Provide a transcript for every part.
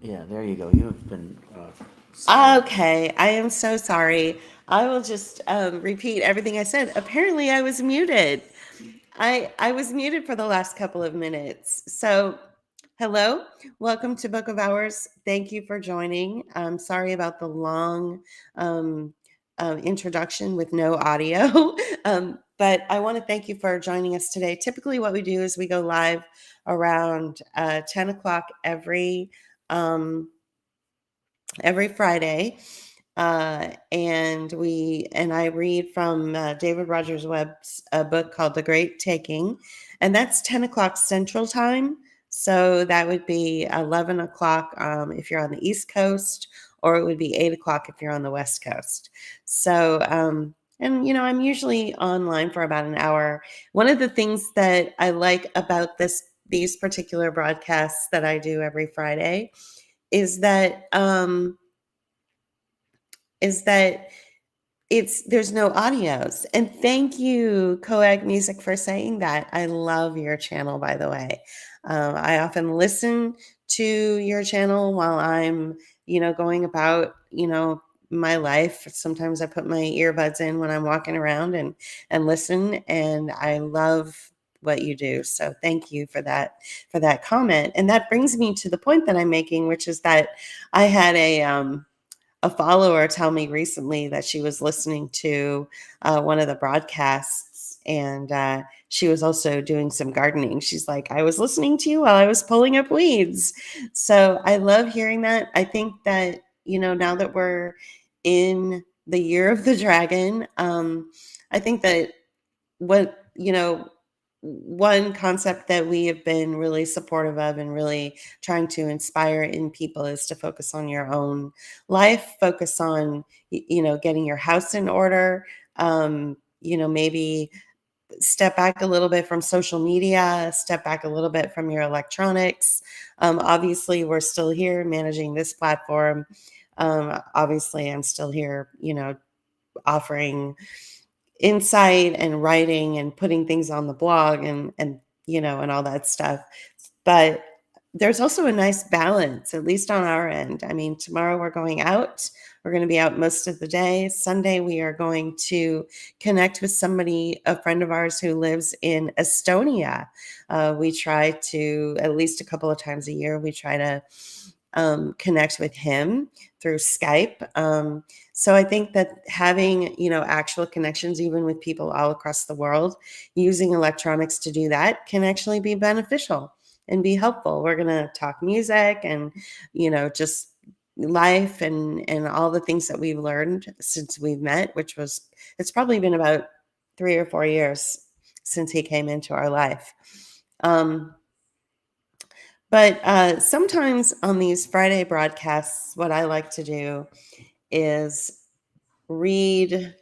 Yeah, there you go. You have been silent. Okay, I am so sorry. I will just repeat everything I said. Apparently, I was muted. I was muted for the last couple of minutes. So, hello, welcome to Book of Hours. Thank you for joining. Sorry about the long um, introduction with no audio, but I want to thank you for joining us today. Typically, what we do is we go live around 10 o'clock um, every Friday, and I read from David Rogers Webb's book called The Great Taking, and that's 10 o'clock Central Time. So that would be 11 o'clock if you're on the East Coast, or it would be 8 o'clock if you're on the West Coast. So. And I'm usually online for about an hour. One of the things that I like about these particular broadcasts that I do every Friday is that is that it's there's no audios. And thank you, Coag Music, for saying that. I love your channel, by the way. I often listen to your channel while I'm, going about, my life. Sometimes I put my earbuds in when I'm walking around and listen, and I love what you do. So thank you for that comment. And that brings me to the point that I'm making, which is that I had a follower tell me recently that she was listening to one of the broadcasts, and she was also doing some gardening. She's like, I was listening to you while I was pulling up weeds. So I love hearing that. I think that, now that we're in the year of the dragon, I think that what, one concept that we have been really supportive of and really trying to inspire in people is to focus on your own life, focus on, getting your house in order, maybe step back a little bit from social media, step back a little bit from your electronics. Obviously, we're still here managing this platform. Obviously, I'm still here, offering insight and writing and putting things on the blog and all that stuff. But there's also a nice balance, at least on our end. I mean, tomorrow we're going out. We're going to be out most of the day. Sunday, we are going to connect with somebody, a friend of ours who lives in Estonia. We try to, at least a couple of times a year, we try to connect with him through Skype. So I think that having, actual connections, even with people all across the world, using electronics to do that can actually be beneficial and be helpful. We're going to talk music and, just life and all the things that we've learned since we've met, it's probably been about 3 or 4 years since he came into our life. Um, but sometimes on these Friday broadcasts, what I like to do is read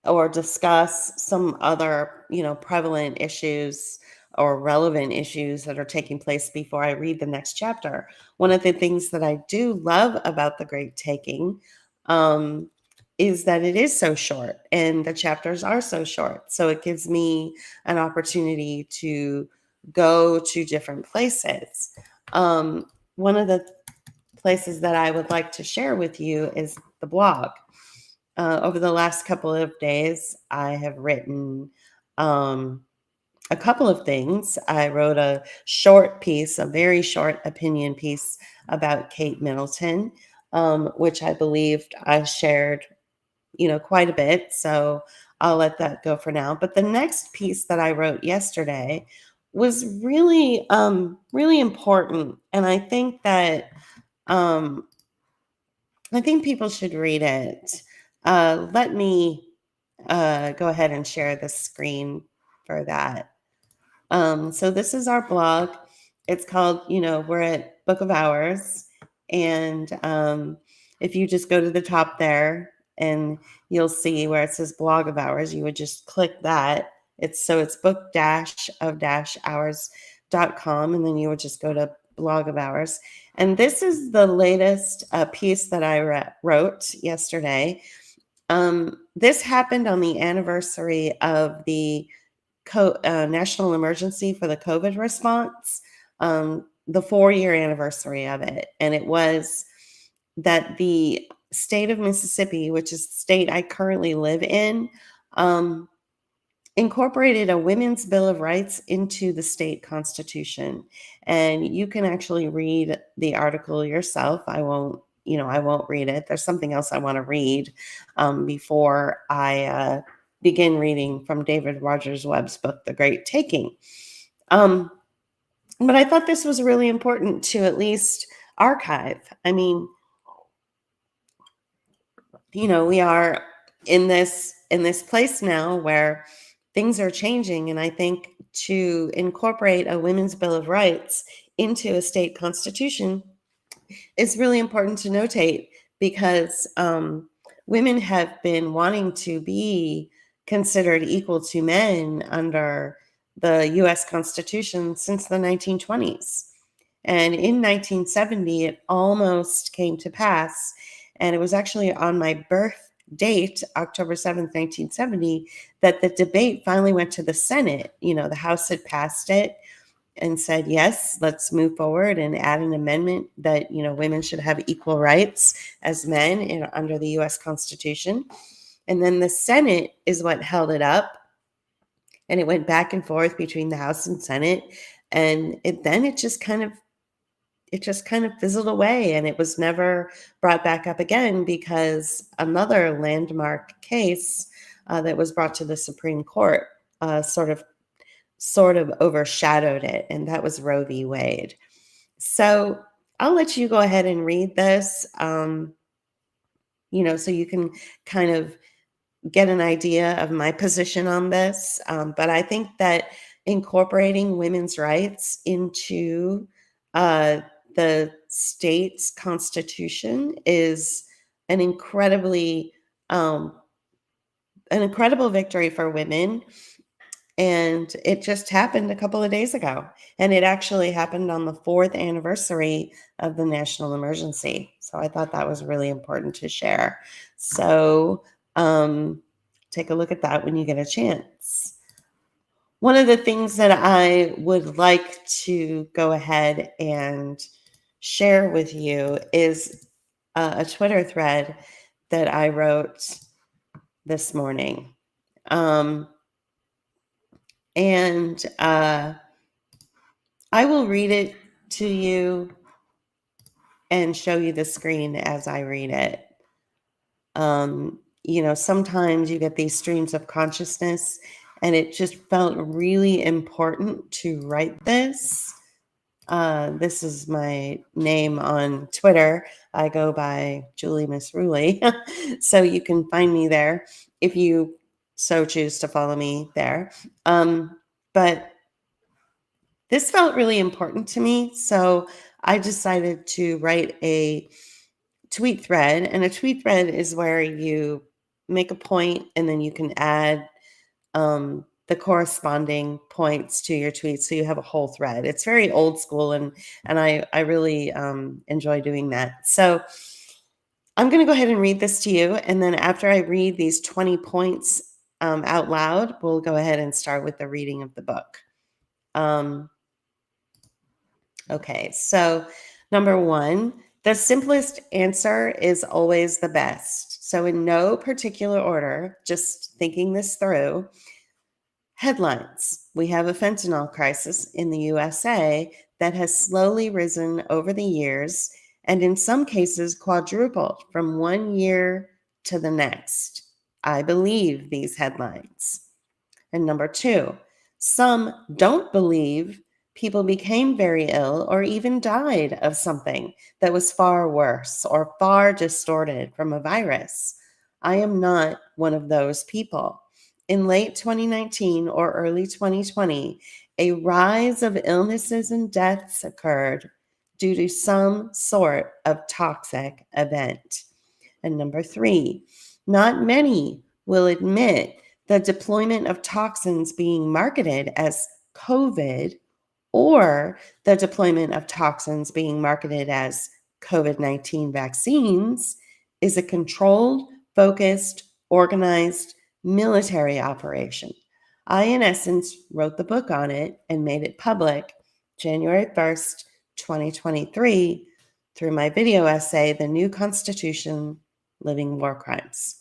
or discuss some other, prevalent issues or relevant issues that are taking place before I read the next chapter. One of the things that I do love about The Great Taking um, is that it is so short and the chapters are so short. So it gives me an opportunity to go to different places. One of the places that I would like to share with you is the blog. Over the last couple of days, I have written um, a couple of things. I wrote a short piece, a very short opinion piece about Kate Middleton, which I believed I shared, quite a bit. So I'll let that go for now. But the next piece that I wrote yesterday was really important, and um, I think people should read it. Let me go ahead and share the screen for that. So this is our blog. It's called, we're at Book of Hours. And if you just go to the top there and you'll see where it says blog of hours, you would just click that. It's book dash of dash hours.com. And then you would just go to blog of hours. And this is the latest piece that I wrote yesterday. This happened on the anniversary of the national emergency for the COVID response. the 4-year anniversary of it. And it was that the state of Mississippi, which is the state I currently live in, incorporated a women's Bill of Rights into the state constitution. And you can actually read the article yourself. I won't read it. There's something else I want to read before I begin reading from David Rogers Webb's book, The Great Taking. But I thought this was really important to at least archive. I mean, we are in this place now where things are changing, and I think to incorporate a women's Bill of Rights into a state constitution is really important to notate, because women have been wanting to be considered equal to men under the U.S. Constitution since the 1920s. And in 1970, it almost came to pass. And it was actually on my birth date, October 7th, 1970, that the debate finally went to the Senate. The House had passed it and said, yes, let's move forward and add an amendment that, women should have equal rights as men under the U.S. Constitution. And then the Senate is what held it up. And it went back and forth between the House and Senate. And it just kind of fizzled away, and it was never brought back up again, because another landmark case that was brought to the Supreme Court sort of overshadowed it, and that was Roe v. Wade. So I'll let you go ahead and read this, so you can kind of get an idea of my position on this. But I think that incorporating women's rights into the state's constitution is an incredible victory for women. And it just happened a couple of days ago. And it actually happened on the 4th anniversary of the national emergency. So I thought that was really important to share. So take a look at that when you get a chance. One of the things that I would like to go ahead and share with you is a Twitter thread that I wrote this morning. And I will read it to you and show you the screen as I read it. Sometimes you get these streams of consciousness, and it just felt really important to write this. This is my name on Twitter. I go by Julie Miss Ruley. So you can find me there if you so choose to follow me there. But this felt really important to me. So I decided to write a tweet thread. And a tweet thread is where you make a point and then you can add the corresponding points to your tweets, so you have a whole thread. It's very old school, and I really enjoy doing that. So I'm going to go ahead and read this to you, and then after I read these 20 points out loud, we'll go ahead and start with the reading of the book. Okay, so number 1, the simplest answer is always the best. So in no particular order, just thinking this through. Headlines. We have a fentanyl crisis in the USA that has slowly risen over the years, and in some cases quadrupled from one year to the next. I believe these headlines. And number 2, some don't believe people became very ill or even died of something that was far worse or far distorted from a virus. I am not one of those people. In late 2019 or early 2020, a rise of illnesses and deaths occurred due to some sort of toxic event. And number 3, not many will admit the deployment of toxins being marketed as COVID or the deployment of toxins being marketed as COVID-19 vaccines is a controlled, focused, organized military operation. I, in essence, wrote the book on it and made it public January 1st, 2023 through my video essay, The New Constitution, Living War Crimes.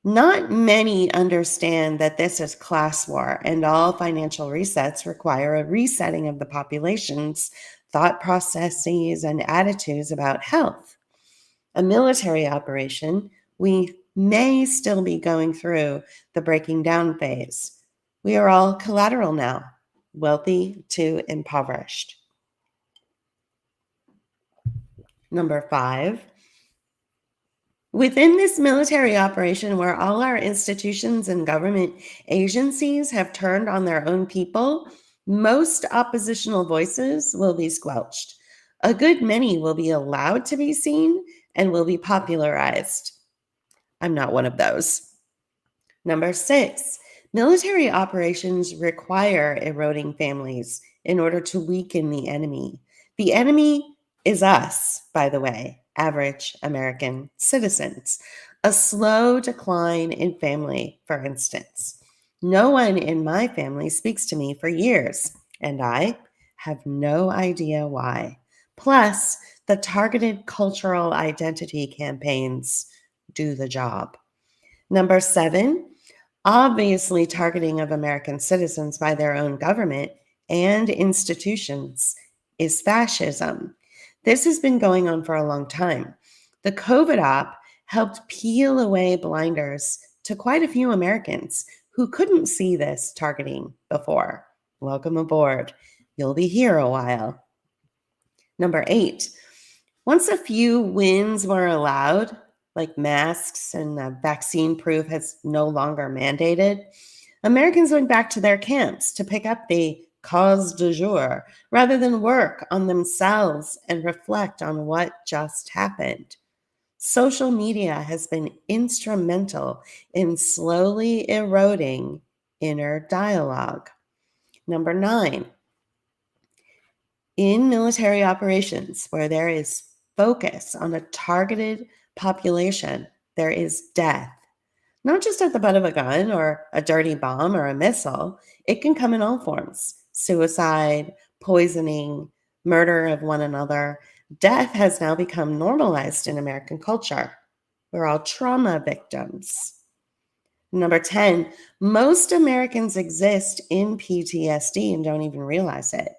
Not many understand that this is class war, and all financial resets require a resetting of the population's thought processes and attitudes about health. A military operation, we may still be going through the breaking down phase. We are all collateral now, wealthy to impoverished. Number 5. Within this military operation, where all our institutions and government agencies have turned on their own people, most oppositional voices will be squelched. A good many will be allowed to be seen and will be popularized. I'm not one of those. Number 6, military operations require eroding families in order to weaken the enemy. The enemy is us, by the way, average American citizens. A slow decline in family, for instance. No one in my family speaks to me for years, and I have no idea why. Plus, the targeted cultural identity campaigns do the job. Number 7, obviously targeting of American citizens by their own government and institutions is fascism. This has been going on for a long time. The COVID op helped peel away blinders to quite a few Americans who couldn't see this targeting before. Welcome aboard. You'll be here a while. Number 8, once a few wins were allowed, like masks and vaccine proof is no longer mandated, Americans went back to their camps to pick up the cause du jour rather than work on themselves and reflect on what just happened. Social media has been instrumental in slowly eroding inner dialogue. Number 9, in military operations where there is focus on a targeted population, there is death. Not just at the butt of a gun or a dirty bomb or a missile. It can come in all forms: suicide, poisoning, murder of one another. Death has now become normalized in American culture. We're all trauma victims. Number 10, most Americans exist in PTSD and don't even realize it.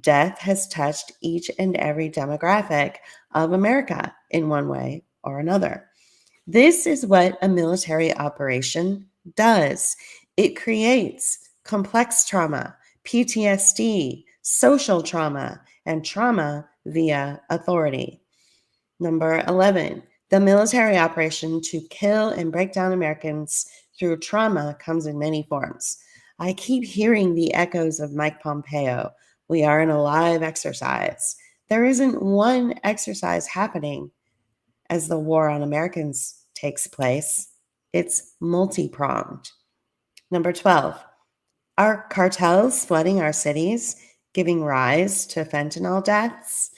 Death has touched each and every demographic of America in one way or another. This is what a military operation does. It creates complex trauma, PTSD, social trauma, and trauma via authority. Number 11, the military operation to kill and break down Americans through trauma comes in many forms. I keep hearing the echoes of Mike Pompeo. We are in a live exercise. There isn't one exercise happening as the war on Americans takes place. It's multi-pronged. Number 12, are cartels flooding our cities, giving rise to fentanyl deaths?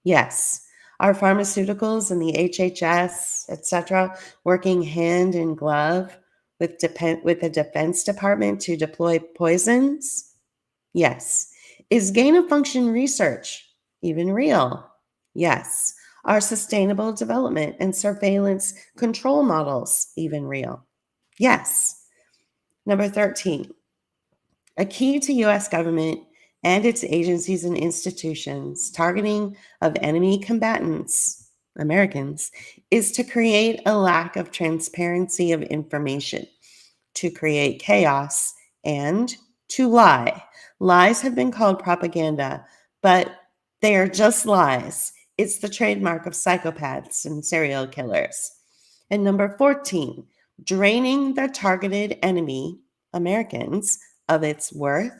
Yes. Are pharmaceuticals and the HHS, etc., working hand in glove with the Defense Department to deploy poisons? Yes. Is gain-of-function research even real? Yes. Are sustainable development and surveillance control models even real? Yes. Number 13, a key to U.S. government and its agencies and institutions targeting of enemy combatants, Americans, is to create a lack of transparency of information, to create chaos, and to lie. Lies have been called propaganda, but they are just lies. It's the trademark of psychopaths and serial killers. And number 14, draining the targeted enemy, Americans, of its worth,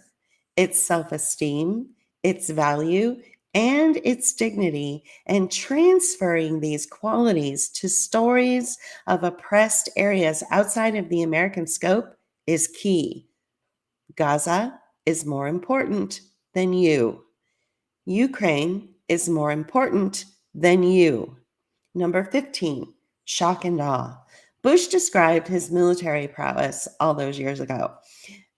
its self-esteem, its value, and its dignity, and transferring these qualities to stories of oppressed areas outside of the American scope is key. Gaza is more important than you. Ukraine is more important than you. Number 15, shock and awe. Bush described his military prowess all those years ago,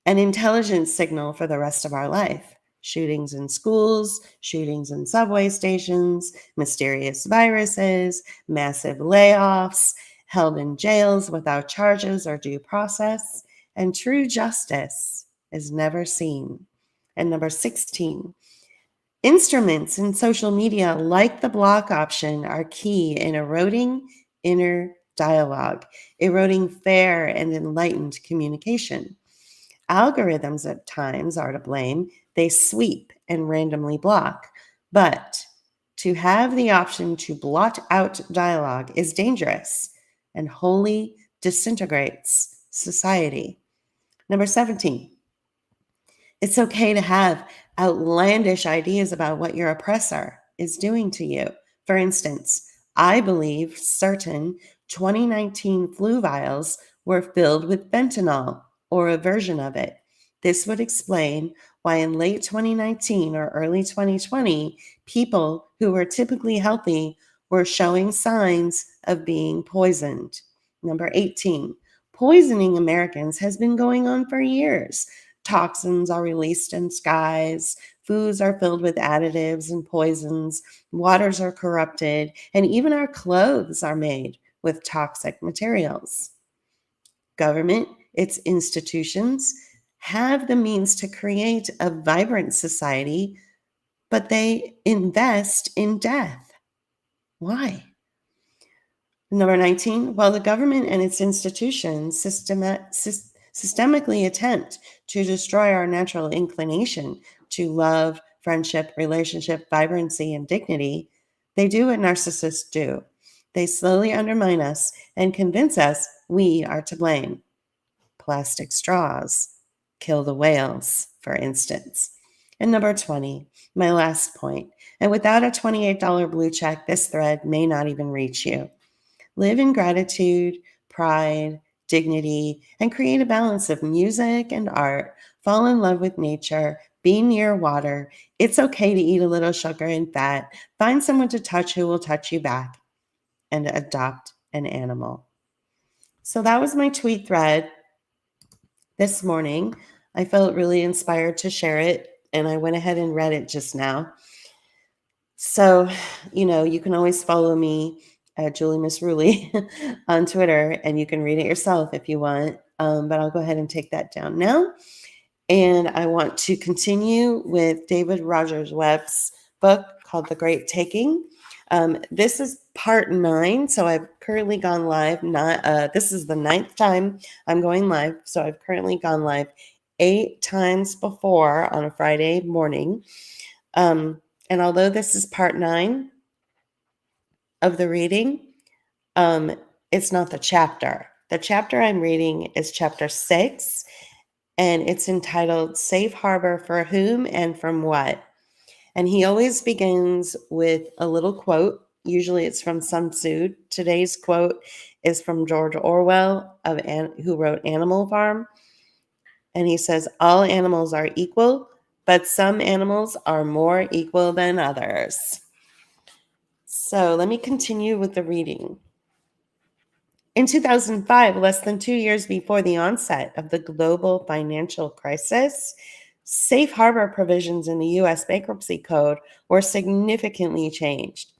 an intelligence signal for the rest of our life. Shootings in schools, shootings in subway stations, mysterious viruses, massive layoffs, held in jails without charges or due process, and true justice is never seen. And number 16, instruments in social media like the block option are key in eroding inner dialogue, eroding fair and enlightened communication. Algorithms at times are to blame. They sweep and randomly block. But to have the option to blot out dialogue is dangerous and wholly disintegrates society. Number 17, it's okay to have outlandish ideas about what your oppressor is doing to you. For instance, I believe certain 2019 flu vials were filled with fentanyl or a version of it. This would explain why in late 2019 or early 2020, people who were typically healthy were showing signs of being poisoned. Number 18, poisoning Americans has been going on for years. Toxins are released in skies, foods are filled with additives and poisons, waters are corrupted, and even our clothes are made with toxic materials. Government, its institutions, have the means to create a vibrant society, but they invest in death. Why? Number 19, while the government and its institutions systemically attempt to destroy our natural inclination to love, friendship, relationship, vibrancy, and dignity, they do what narcissists do. They slowly undermine us and convince us we are to blame. Plastic straws kill the whales, for instance. And number 20, my last point, and without a $28 blue check, this thread may not even reach you. Live in gratitude, pride, dignity, and create a balance of music and art. Fall in love with nature. Be near water. It's okay to eat a little sugar and fat. Find someone to touch who will touch you back. And adopt an animal. So that was my tweet thread this morning. I felt really inspired to share it, and I went ahead and read it just now. So, you can always follow me at Julie Miss Ruley on Twitter, and you can read it yourself if you want. But I'll go ahead and take that down now. And I want to continue with David Rogers Webb's book called The Great Taking. This is part 9, so I've currently gone live. This is the 9th time I'm going live, so I've currently gone live 8 times before on a Friday morning. And although this is part 9 of the reading, it's not the chapter. The chapter I'm reading is chapter 6, and it's entitled Safe Harbor for Whom and From What. And he always begins with a little quote. Usually it's from Sun Tzu. Today's quote is from George Orwell, who wrote Animal Farm. And he says, all animals are equal, but some animals are more equal than others. So let me continue with the reading. In 2005, less than 2 years before the onset of the global financial crisis, safe harbor provisions in the U.S. Bankruptcy Code were significantly changed.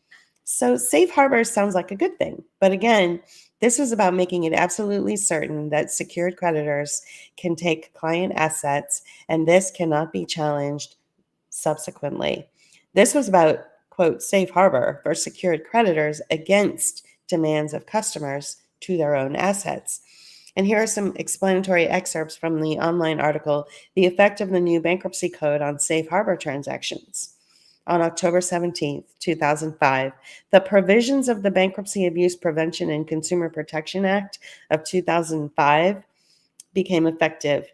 So safe harbor sounds like a good thing. But again, this was about making it absolutely certain that secured creditors can take client assets, and this cannot be challenged subsequently. This was about, quote, safe harbor for secured creditors against demands of customers to their own assets. And here are some explanatory excerpts from the online article, The Effect of the New Bankruptcy Code on Safe Harbor Transactions. On October 17, 2005, the provisions of the Bankruptcy Abuse Prevention and Consumer Protection Act of 2005 became effective,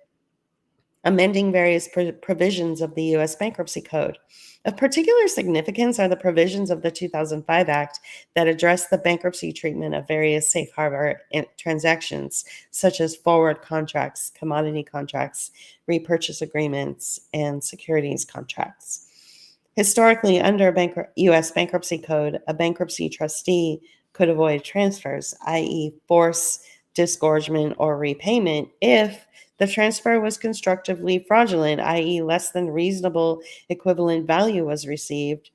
amending various provisions of the U.S. Bankruptcy Code. Of particular significance are the provisions of the 2005 Act that address the bankruptcy treatment of various safe harbor transactions, such as forward contracts, commodity contracts, repurchase agreements, and securities contracts. Historically, under U.S. Bankruptcy Code, a bankruptcy trustee could avoid transfers, i.e., force disgorgement or repayment, if The transfer was constructively fraudulent, i.e., less than reasonable equivalent value was received,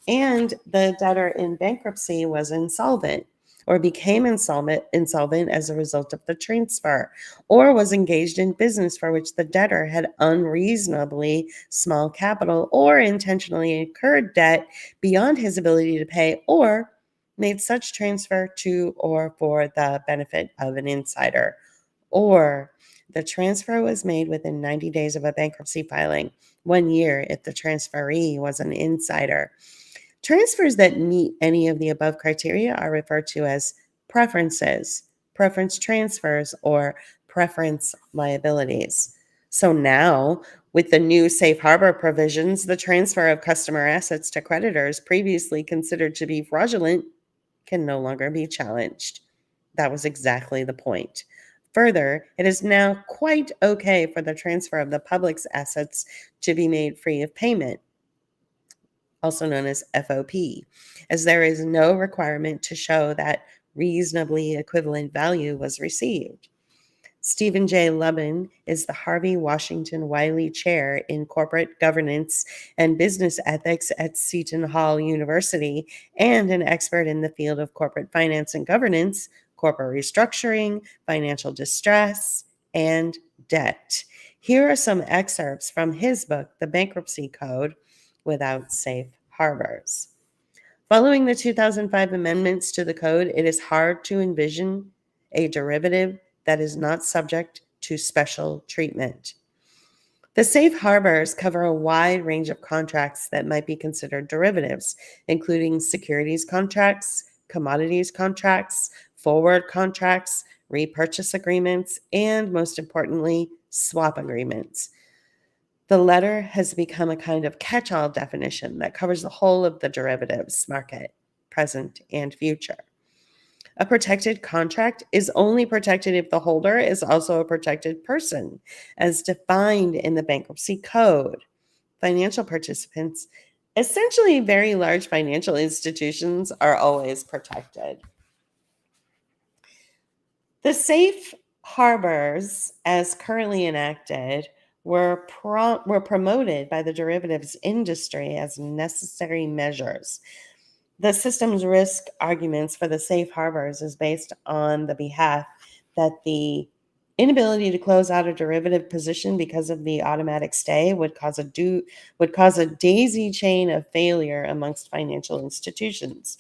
and the debtor in bankruptcy was insolvent or became insolvent as a result of the transfer, or was engaged in business for which the debtor had unreasonably small capital or intentionally incurred debt beyond his ability to pay, or made such transfer to or for the benefit of an insider, or the transfer was made within 90 days of a bankruptcy filing, 1 year if the transferee was an insider. Transfers that meet any of the above criteria are referred to as preferences, preference transfers, or preference liabilities. So now, with the new safe harbor provisions, the transfer of customer assets to creditors previously considered to be fraudulent can no longer be challenged. That was exactly the point. Further, it is now quite okay for the transfer of the public's assets to be made free of payment, also known as FOP, as there is no requirement to show that reasonably equivalent value was received. Stephen J. Lubin is the Harvey Washington Wiley Chair in Corporate Governance and Business Ethics at Seton Hall University and an expert in the field of corporate finance and governance, corporate restructuring, financial distress, and debt. Here are some excerpts from his book, The Bankruptcy Code Without Safe Harbors. Following the 2005 amendments to the code, it is hard to envision a derivative that is not subject to special treatment. The safe harbors cover a wide range of contracts that might be considered derivatives, including securities contracts, commodities contracts, forward contracts, repurchase agreements, and most importantly, swap agreements. The letter has become a kind of catch-all definition that covers the whole of the derivatives market, present and future. A protected contract is only protected if the holder is also a protected person, as defined in the bankruptcy code. Financial participants, essentially very large financial institutions, are always protected. The safe harbors, as currently enacted, were promoted by the derivatives industry as necessary measures. The system's risk arguments for the safe harbors is based on the behalf that the inability to close out a derivative position because of the automatic stay would cause a daisy chain of failure amongst financial institutions.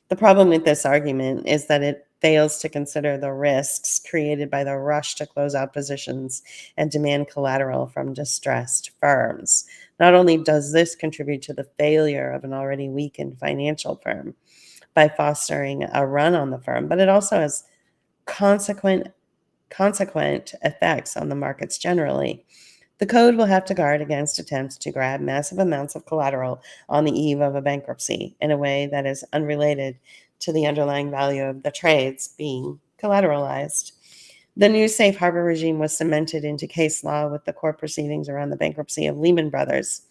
The problem with this argument is that it fails to consider the risks created by the rush to close out positions and demand collateral from distressed firms. Not only does this contribute to the failure of an already weakened financial firm by fostering a run on the firm, but it also has consequent effects on the markets generally. The code will have to guard against attempts to grab massive amounts of collateral on the eve of a bankruptcy in a way that is unrelated to the underlying value of the trades being collateralized. The new safe harbor regime was cemented into case law with the court proceedings around the bankruptcy of Lehman Brothers.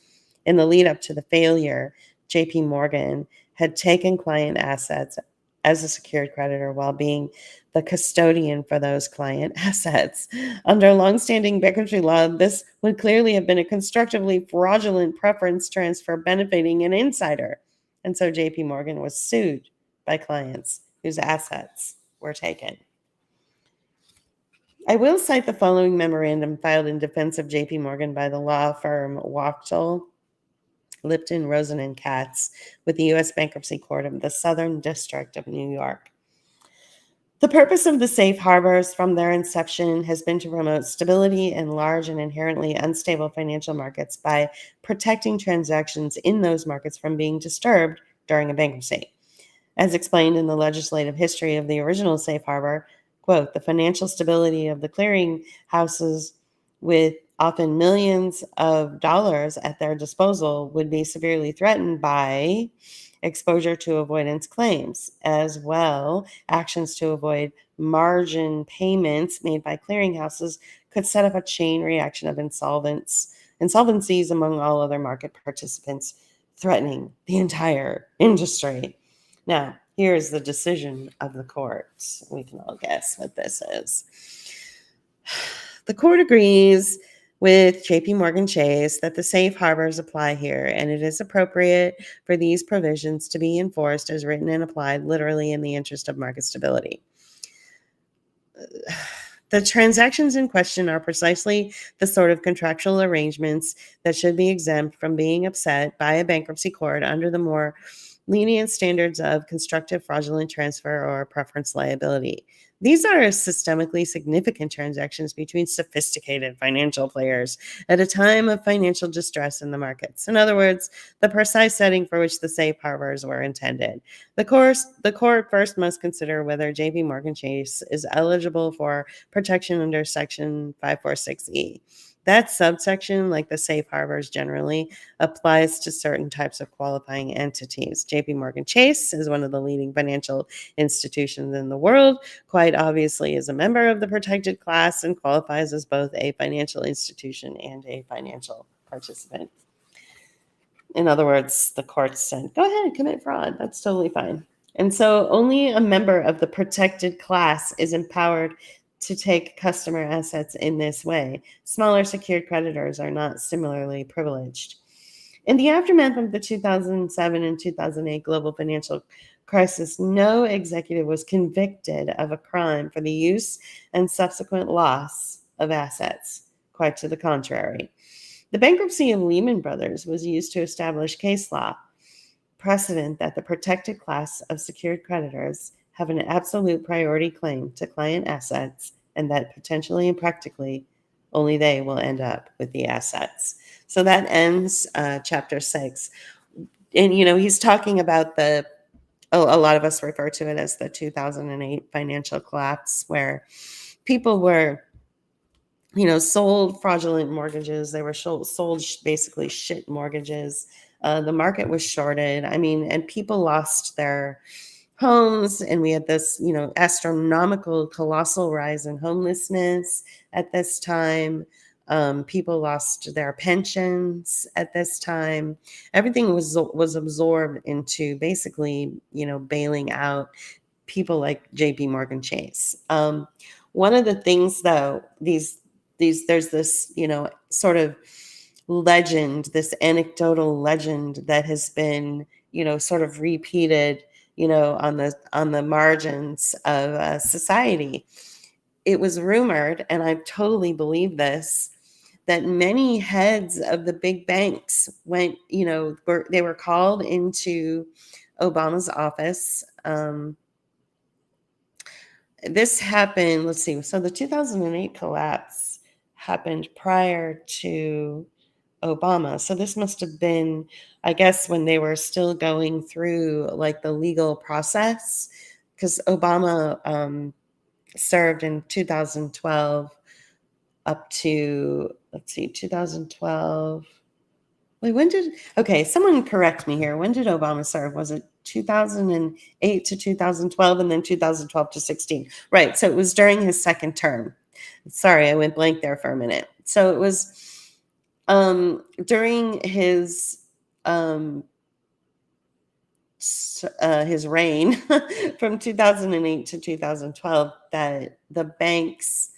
In the lead up to the failure, JP Morgan had taken client assets as a secured creditor while being the custodian for those client assets. Under longstanding bankruptcy law, this would clearly have been a constructively fraudulent preference transfer benefiting an insider. And so JP Morgan was sued by clients whose assets were taken. I will cite the following memorandum filed in defense of JP Morgan by the law firm Wachtel, Lipton, Rosen, and Katz with the U.S. Bankruptcy Court of the Southern District of New York. The purpose of the safe harbors from their inception has been to promote stability in large and inherently unstable financial markets by protecting transactions in those markets from being disturbed during a bankruptcy. As explained in the legislative history of the original safe harbor, quote, the financial stability of the clearing houses with often millions of dollars at their disposal would be severely threatened by exposure to avoidance claims, as well actions to avoid margin payments made by clearinghouses could set up a chain reaction of insolvencies among all other market participants, threatening the entire industry. Now, here's the decision of the courts. We can all guess what this is. The court agrees with JP Morgan Chase that the safe harbors apply here, and it is appropriate for these provisions to be enforced as written and applied literally in the interest of market stability. The transactions in question are precisely the sort of contractual arrangements that should be exempt from being upset by a bankruptcy court under the more lenient standards of constructive fraudulent transfer or preference liability. These are systemically significant transactions between sophisticated financial players at a time of financial distress in the markets. In other words, the precise setting for which the safe harbors were intended. The court first must consider whether JP Morgan Chase is eligible for protection under Section 546E. That subsection, like the safe harbors generally, applies to certain types of qualifying entities. JP Morgan Chase is one of the leading financial institutions in the world, quite obviously is a member of the protected class and qualifies as both a financial institution and a financial participant. In other words, the court said, go ahead, commit fraud. That's totally fine. And so only a member of the protected class is empowered to take customer assets in this way. Smaller secured creditors are not similarly privileged. In the aftermath of the 2007 and 2008 global financial crisis, no executive was convicted of a crime for the use and subsequent loss of assets. Quite to the contrary. The bankruptcy of Lehman Brothers was used to establish case law precedent that the protected class of secured creditors have an absolute priority claim to client assets and that potentially and practically only they will end up with the assets. So that ends chapter 6. And, he's talking about a lot of us refer to it as the 2008 financial collapse, where people were sold fraudulent mortgages. They were sold basically shit mortgages. The market was shorted. And people lost their homes, and we had this, astronomical, colossal rise in homelessness at this time. People lost their pensions at this time. Everything was absorbed into basically, bailing out people like JP Morgan Chase. One of the things, though, there's this, sort of legend, this anecdotal legend that has been, sort of repeated, on the margins of society. It was rumored, and I totally believe this, that many heads of the big banks went, they were called into Obama's office. This happened, let's see, so the 2008 collapse happened prior to Obama. So this must have been, I guess, when they were still going through like the legal process, because Obama served in 2012 up to, let's see, 2012. Wait, someone correct me here. When did Obama serve? Was it 2008 to 2012 and then 2012 to 16? Right. So it was during his second term. Sorry, I went blank there for a minute. So it was during his reign from 2008 to 2012 that the banks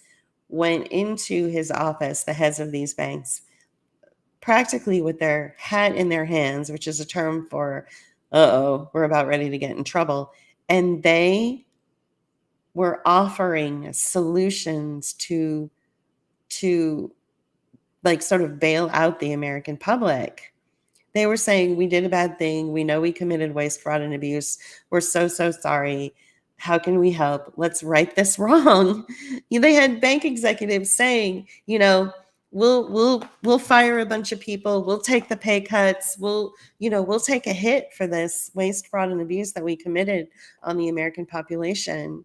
went into his office, the heads of these banks, practically with their hat in their hands, which is a term for, we're about ready to get in trouble. And they were offering solutions to like sort of bail out the American public. They were saying, we did a bad thing. We know we committed waste, fraud, and abuse. We're so sorry. How can we help? Let's right this wrong. They had bank executives saying, we'll fire a bunch of people. We'll take the pay cuts. We'll take a hit for this waste, fraud, and abuse that we committed on the American population.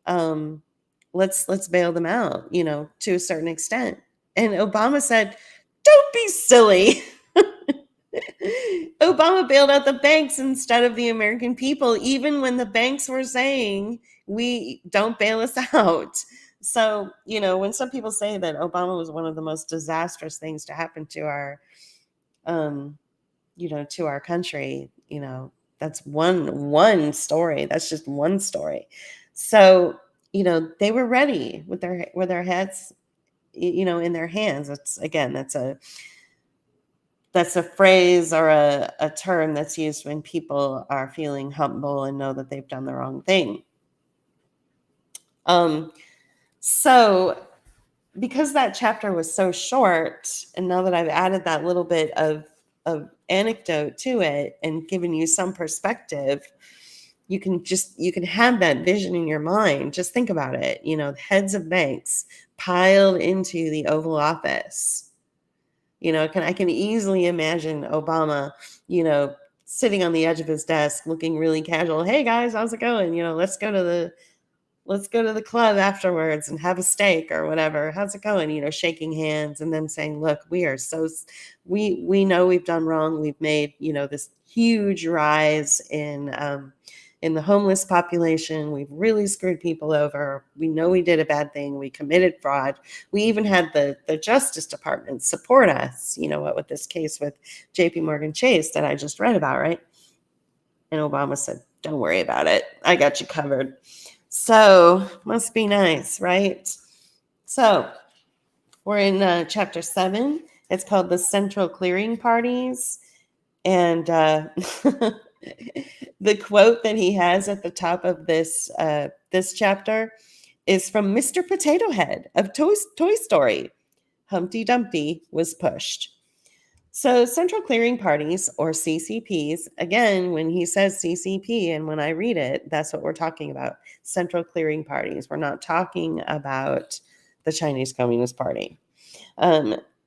Let's bail them out, to a certain extent. And Obama said, don't be silly. Obama bailed out the banks instead of the American people, even when the banks were saying, we don't bail us out. So, when some people say that Obama was one of the most disastrous things to happen to our, to our country, that's one story. That's just one story. So, they were ready with their heads in their hands. That's a phrase or a term that's used when people are feeling humble and know that they've done the wrong thing. So because that chapter was so short, and now that I've added that little bit of anecdote to it and given you some perspective, you can have that vision in your mind. Just think about it. Heads of banks piled into the Oval Office. I can easily imagine Obama, sitting on the edge of his desk, looking really casual. Hey guys, how's it going? Let's go to the club afterwards and have a steak or whatever. How's it going? Shaking hands and them saying, look, we know we've done wrong. We've made, this huge rise in the homeless population. We've really screwed people over. We know we did a bad thing. We committed fraud. We even had the Justice Department support us, what with this case with JP Morgan Chase that I just read about, right? And Obama said, don't worry about it. I got you covered. So must be nice, right? So we're in chapter 7. It's called the Central Clearing Parties. And the quote that he has at the top of this chapter is from Mr. Potato Head of Toy Story. Humpty Dumpty was pushed. So central clearing parties, or CCPs, again, when he says CCP and when I read it, that's what we're talking about. Central clearing parties. We're not talking about the Chinese Communist Party.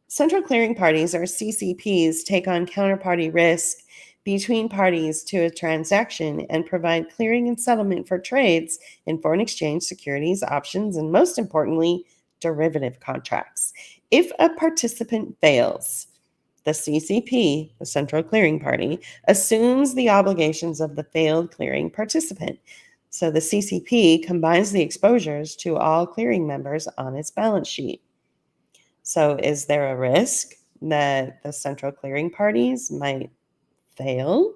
Central clearing parties, or CCPs, take on counterparty risk between parties to a transaction and provide clearing and settlement for trades in foreign exchange, securities, options, and most importantly, derivative contracts. If a participant fails, the CCP, the Central Clearing Party, assumes the obligations of the failed clearing participant. So the CCP combines the exposures to all clearing members on its balance sheet. So is there a risk that the Central Clearing Parties might fail?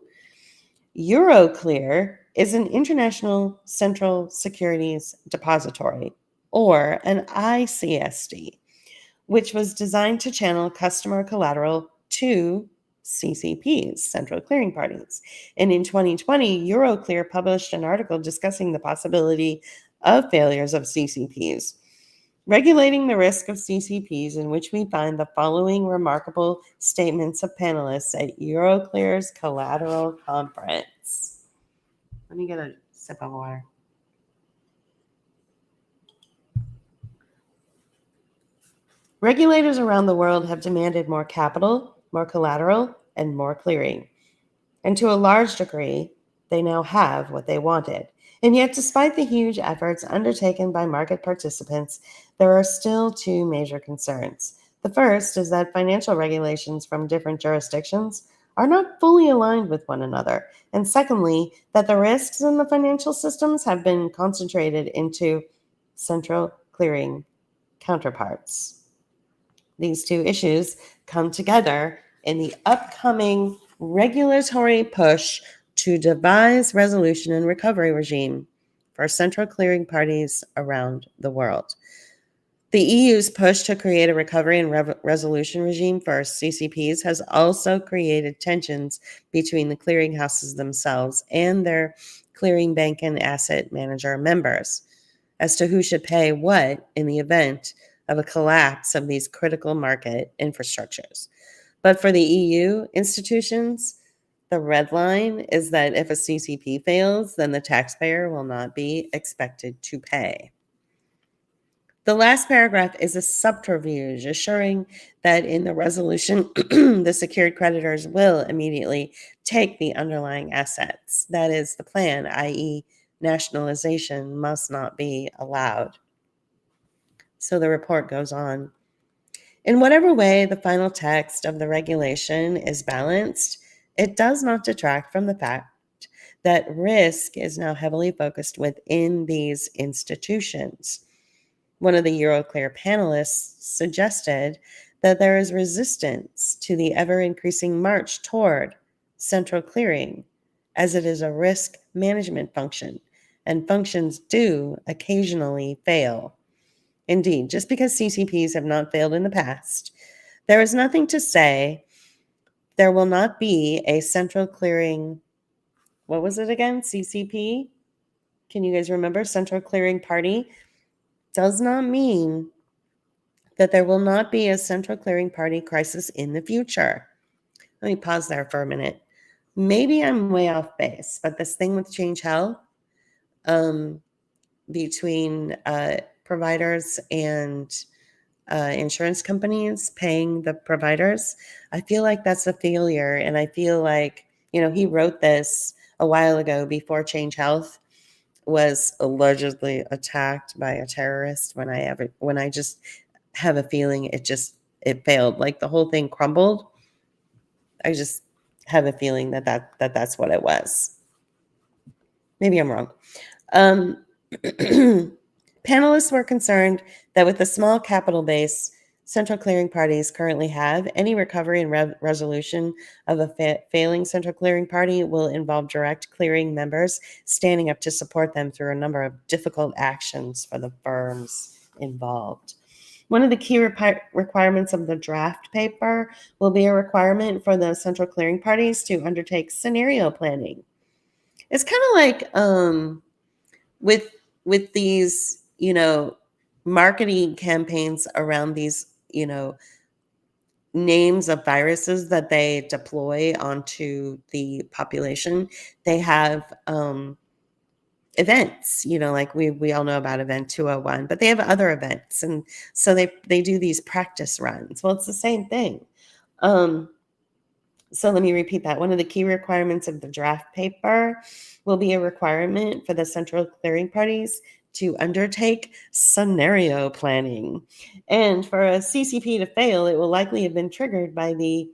Euroclear is an international central securities depository, or an ICSD, which was designed to channel customer collateral to CCPs, central clearing parties. And in 2020, Euroclear published an article discussing the possibility of failures of CCPs, regulating the risk of CCPs, in which we find the following remarkable statements of panelists at Euroclear's Collateral Conference. Let me get a sip of water. Regulators around the world have demanded more capital, more collateral, and more clearing. And to a large degree, they now have what they wanted. And yet, despite the huge efforts undertaken by market participants, there are still two major concerns. The first is that financial regulations from different jurisdictions are not fully aligned with one another. And secondly, that the risks in the financial systems have been concentrated into central clearing counterparts. These two issues come together in the upcoming regulatory push to devise resolution and recovery regime for central clearing parties around the world. The EU's push to create a recovery and resolution regime for CCPs has also created tensions between the clearinghouses themselves and their clearing bank and asset manager members as to who should pay what in the event of a collapse of these critical market infrastructures. But for the EU institutions, the red line is that if a CCP fails, then the taxpayer will not be expected to pay. The last paragraph is a subterfuge, assuring that in the resolution, the secured creditors will immediately take the underlying assets. That is the plan, i.e., nationalization must not be allowed. So the report goes on. In whatever way the final text of the regulation is balanced, it does not detract from the fact that risk is now heavily focused within these institutions. One of the Euroclear panelists suggested that there is resistance to the ever-increasing march toward central clearing, as it is a risk management function, and functions do occasionally fail. Indeed, just because CCPs have not failed in the past, there is nothing to say there will not be a central clearing. What was it again? CCP? Can you guys remember? Central Clearing Party does not mean that there will not be a central clearing party crisis in the future. Let me pause there for a minute. Maybe I'm way off base, but this thing with Change Health, between providers and insurance companies paying the providers, I feel like that's a failure. And I feel like, he wrote this a while ago before Change Health was allegedly attacked by a terrorist. When I just have a feeling it failed, like the whole thing crumbled. I just have a feeling that's what it was. Maybe I'm wrong. Panelists were concerned that with the small capital base central clearing parties currently have, any recovery and resolution of a failing central clearing party will involve direct clearing members standing up to support them through a number of difficult actions for the firms involved. One of the key requirements of the draft paper will be a requirement for the central clearing parties to undertake scenario planning. It's kind of like with these, marketing campaigns around these, names of viruses that they deploy onto the population. They have events, like we all know about Event 201, but they have other events, and so they do these practice runs. Well, it's the same thing. So let me repeat that. One of the key requirements of the draft paper will be a requirement for the central clearing parties to undertake scenario planning. And for a CCP to fail, it will likely have been triggered by the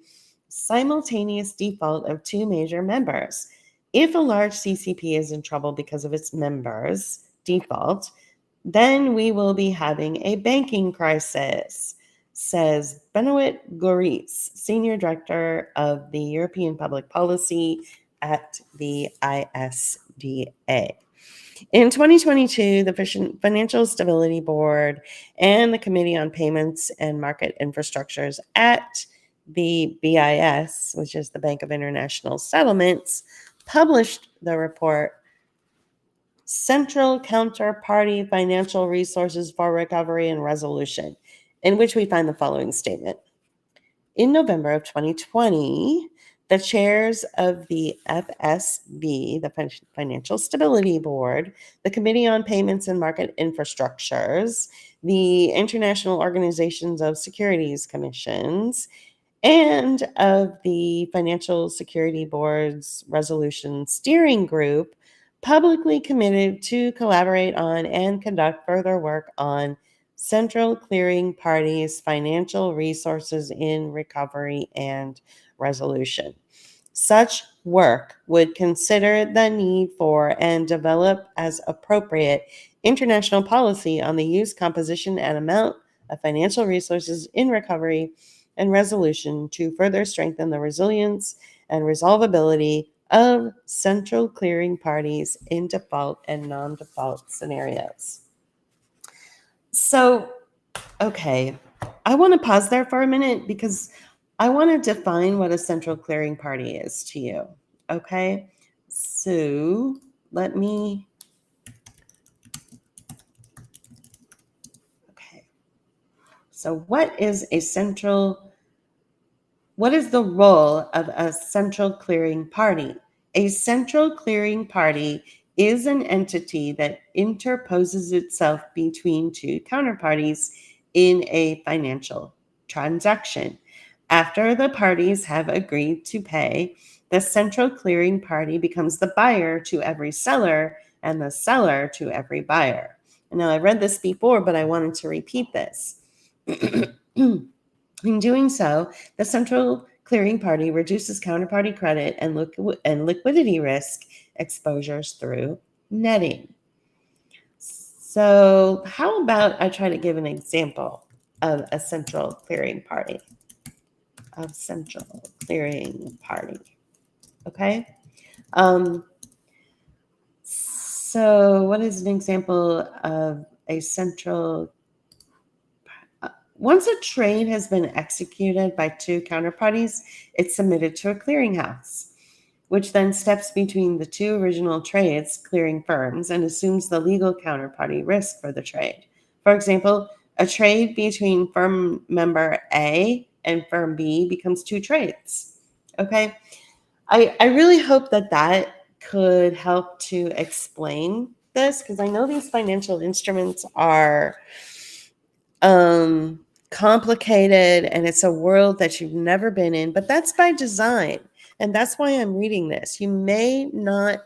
simultaneous default of two major members. If a large CCP is in trouble because of its members' default, then we will be having a banking crisis, says Benoit Goris, Senior Director of the European Public Policy at the ISDA. In 2022, the Financial Stability Board and the Committee on Payments and Market Infrastructures at the BIS, which is the Bank of International Settlements, published the report Central Counterparty Financial Resources for Recovery and Resolution, in which we find the following statement. In November of 2020, the chairs of the FSB, the Financial Stability Board, the Committee on Payments and Market Infrastructures, the International Organizations of Securities Commissions, and of the Financial Security Board's Resolution Steering Group publicly committed to collaborate on and conduct further work on central clearing parties' financial resources in recovery and resolution. Such work would consider the need for and develop as appropriate international policy on the use, composition, and amount of financial resources in recovery and resolution to further strengthen the resilience and resolvability of central clearing parties in default and non-default scenarios. So, okay, I want to pause there for a minute because I want to define what a central clearing party is to you. Okay, so let me. Okay, so what is the role of a central clearing party? A central clearing party is an entity that interposes itself between two counterparties in a financial transaction. After the parties have agreed to pay, the central clearing party becomes the buyer to every seller and the seller to every buyer. Now, I read this before, but I wanted to repeat this. In doing so, the central clearing party reduces counterparty credit and liquidity risk exposures through netting. So how about I try to give an example of a central clearing party? Okay? So what is an example of a central Once a trade has been executed by two counterparties, it's submitted to a clearinghouse, which then steps between the two original trades clearing firms and assumes the legal counterparty risk for the trade. For example, a trade between firm member A and firm B becomes two trades. Okay. I really hope that that could help to explain this, because I know these financial instruments are complicated and it's a world that you've never been in, but that's by design. And that's why I'm reading this. You may not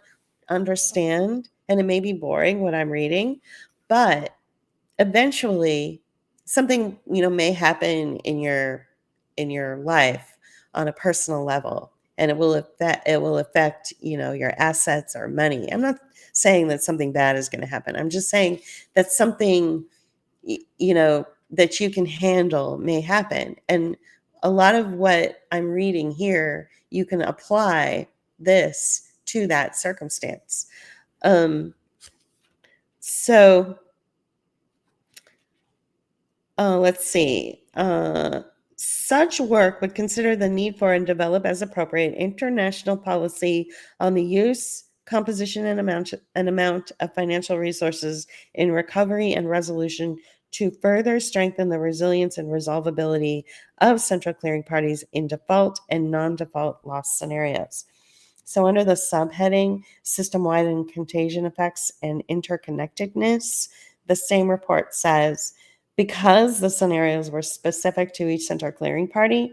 understand and it may be boring what I'm reading, but eventually something, may happen in your life on a personal level, and it will affect your assets or money. I'm not saying that something bad is going to happen. I'm just saying that something that you can handle may happen. And a lot of what I'm reading here, you can apply this to that circumstance. So let's see. Such work would consider the need for and develop as appropriate international policy on the use, composition, and amount of financial resources in recovery and resolution to further strengthen the resilience and resolvability of central clearing parties in default and non-default loss scenarios. So under the subheading, system-wide and contagion effects and interconnectedness, the same report says, because the scenarios were specific to each central clearing party,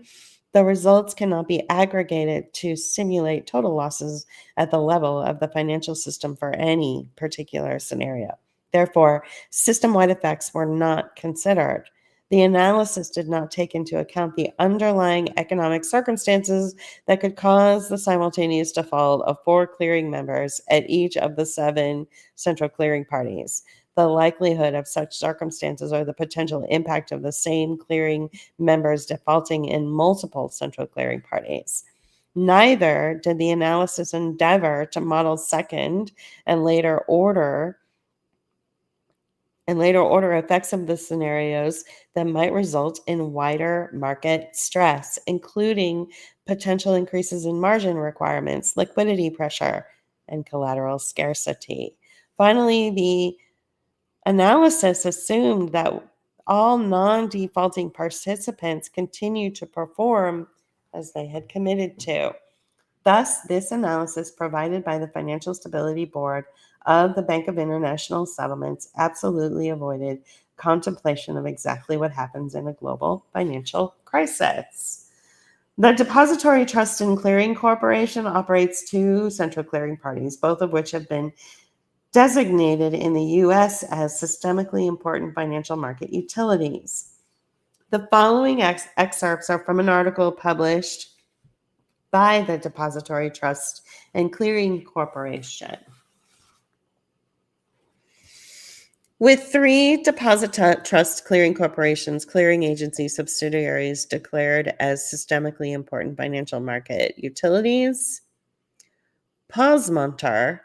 the results cannot be aggregated to simulate total losses at the level of the financial system for any particular scenario. Therefore, system-wide effects were not considered. The analysis did not take into account the underlying economic circumstances that could cause the simultaneous default of 4 clearing members at each of the 7 central clearing parties, the likelihood of such circumstances, or the potential impact of the same clearing members defaulting in multiple central clearing parties. Neither did the analysis endeavor to model second and later order effects of the scenarios that might result in wider market stress, including potential increases in margin requirements, liquidity pressure, and collateral scarcity. Finally, the analysis assumed that all non-defaulting participants continued to perform as they had committed to. Thus, this analysis provided by the Financial Stability Board of the Bank of International Settlements absolutely avoided contemplation of exactly what happens in a global financial crisis. The Depository Trust and Clearing Corporation operates 2 central clearing parties, both of which have been designated in the U.S. as systemically important financial market utilities. The following excerpts are from an article published by the Depository Trust and Clearing Corporation. With 3 deposit trust clearing corporations, clearing agency subsidiaries declared as systemically important financial market utilities, Posmontar,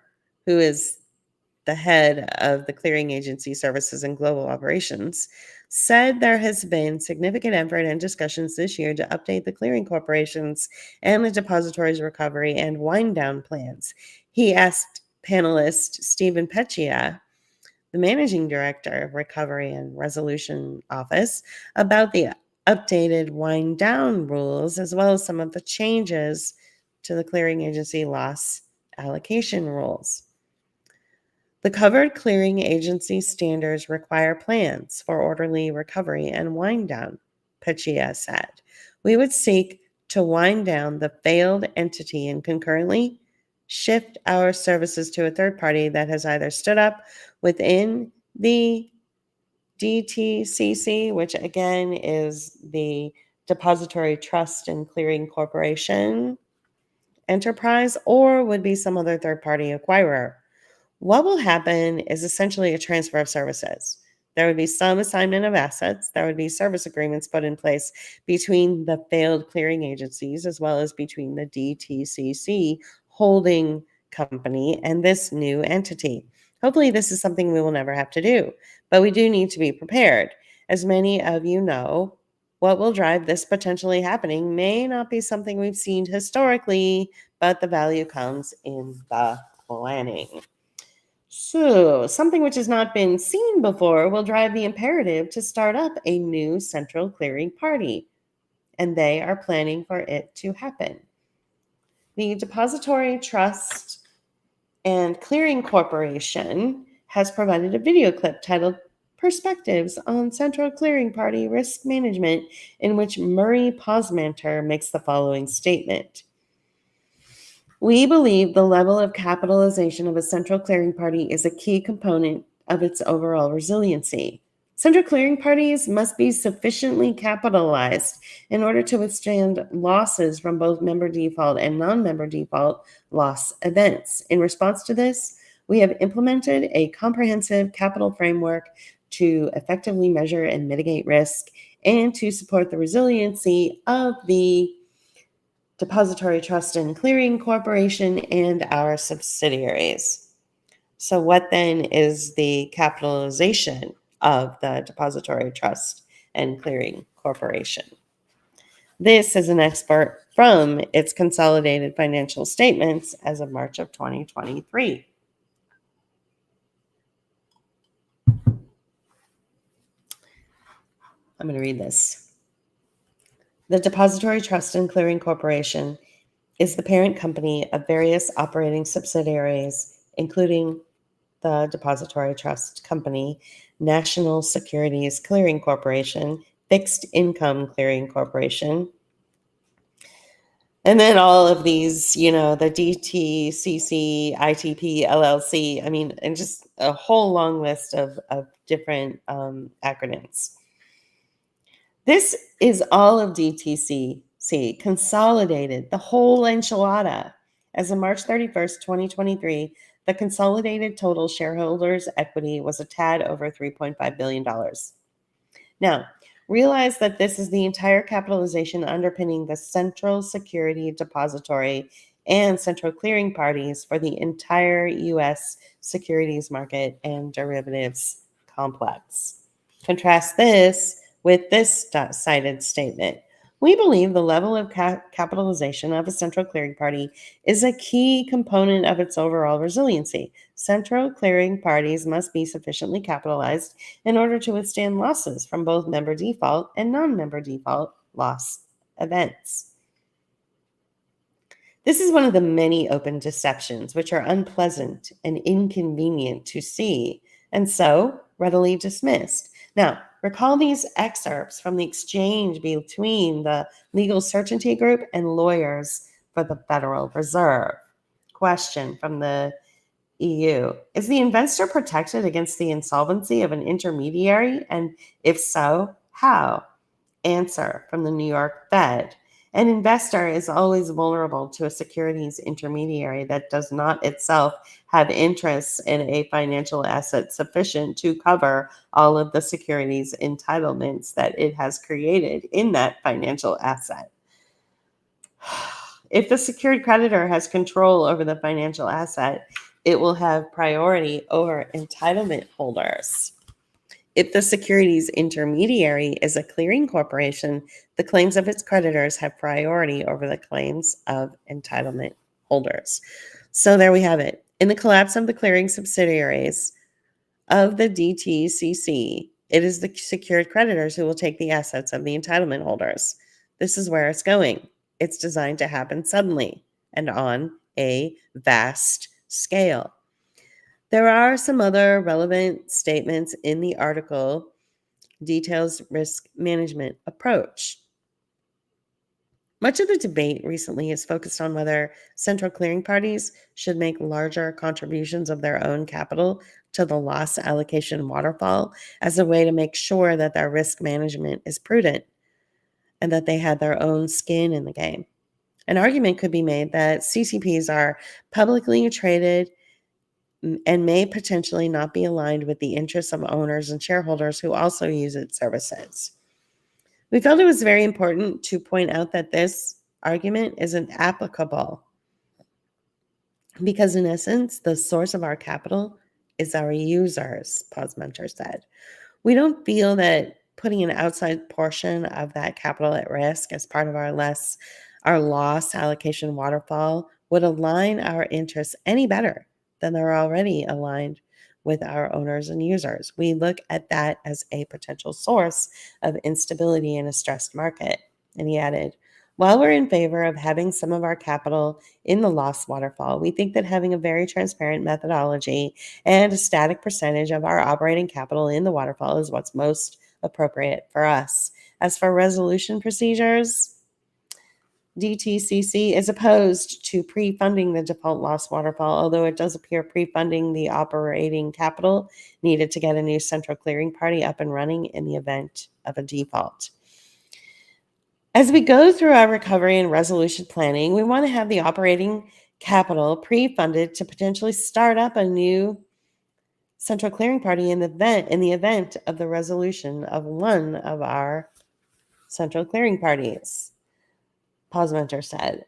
who is the head of the clearing agency services and global operations, said there has been significant effort and discussions this year to update the clearing corporations and the depositories' recovery and wind down plans. He asked panelist Stephen Peccia, the managing director of Recovery and Resolution Office, about the updated wind down rules, as well as some of the changes to the clearing agency loss allocation rules. The covered clearing agency standards require plans for orderly recovery and wind down, Peccia said. We would seek to wind down the failed entity and concurrently shift our services to a third party that has either stood up within the DTCC, which again is the Depository Trust and Clearing Corporation enterprise, or would be some other third party acquirer. What will happen is essentially a transfer of services. There would be some assignment of assets. There would be service agreements put in place between the failed clearing agencies as well as between the DTCC holding company and this new entity. Hopefully, this is something we will never have to do, but we do need to be prepared. As many of you know, what will drive this potentially happening may not be something we've seen historically, but the value comes in the planning. So, something which has not been seen before will drive the imperative to start up a new central clearing party, and they are planning for it to happen. The Depository Trust and Clearing Corporation has provided a video clip titled Perspectives on Central Clearing Party Risk Management, in which Murray Posmanter makes the following statement. We believe the level of capitalization of a central clearing party is a key component of its overall resiliency. Central clearing parties must be sufficiently capitalized in order to withstand losses from both member default and non-member default loss events. In response to this, we have implemented a comprehensive capital framework to effectively measure and mitigate risk and to support the resiliency of the Depository Trust and Clearing Corporation and our subsidiaries. So what then is the capitalization of the Depository Trust and Clearing Corporation? This is an expert from its consolidated financial statements as of March of 2023. I'm going to read this. The Depository Trust and Clearing Corporation is the parent company of various operating subsidiaries, including the Depository Trust Company, National Securities Clearing Corporation, Fixed Income Clearing Corporation, and then all of these, the DTCC, ITP, LLC, and just a whole long list of different acronyms. This is all of DTCC consolidated, the whole enchilada. As of March 31st, 2023, the consolidated total shareholders' equity was a tad over $3.5 billion. Now, realize that this is the entire capitalization underpinning the central security depository and central clearing parties for the entire U.S. securities market and derivatives complex. Contrast this with this cited statement. We believe the level of capitalization of a central clearing party is a key component of its overall resiliency. Central clearing parties must be sufficiently capitalized in order to withstand losses from both member default and non-member default loss events. This is one of the many open deceptions which are unpleasant and inconvenient to see, and so readily dismissed. Now, recall these excerpts from the exchange between the Legal Certainty Group and lawyers for the Federal Reserve. Question from the EU. Is the investor protected against the insolvency of an intermediary? And if so, how? Answer from the New York Fed. An investor is always vulnerable to a securities intermediary that does not itself have interests in a financial asset sufficient to cover all of the securities entitlements that it has created in that financial asset. If the secured creditor has control over the financial asset, it will have priority over entitlement holders. If the securities intermediary is a clearing corporation, the claims of its creditors have priority over the claims of entitlement holders. So there we have it. In the collapse of the clearing subsidiaries of the DTCC, it is the secured creditors who will take the assets of the entitlement holders. This is where it's going. It's designed to happen suddenly and on a vast scale. There are some other relevant statements in the article, Details Risk Management Approach. Much of the debate recently is focused on whether central clearing parties should make larger contributions of their own capital to the loss allocation waterfall as a way to make sure that their risk management is prudent and that they had their own skin in the game. An argument could be made that CCPs are publicly traded and may potentially not be aligned with the interests of owners and shareholders who also use its services. We felt it was very important to point out that this argument isn't applicable because, in essence, the source of our capital is our users, Posmanter said. We don't feel that putting an outside portion of that capital at risk as part of our loss allocation waterfall would align our interests any better than they're already aligned with our owners and users. We look at that as a potential source of instability in a stressed market. And he added, while we're in favor of having some of our capital in the loss waterfall, we think that having a very transparent methodology and a static percentage of our operating capital in the waterfall is what's most appropriate for us. As for resolution procedures, DTCC is opposed to pre-funding the default loss waterfall, although it does appear pre-funding the operating capital needed to get a new central clearing party up and running in the event of a default. As we go through our recovery and resolution planning, we want to have the operating capital pre-funded to potentially start up a new central clearing party in the event of the resolution of one of our central clearing parties. Pause mentor said,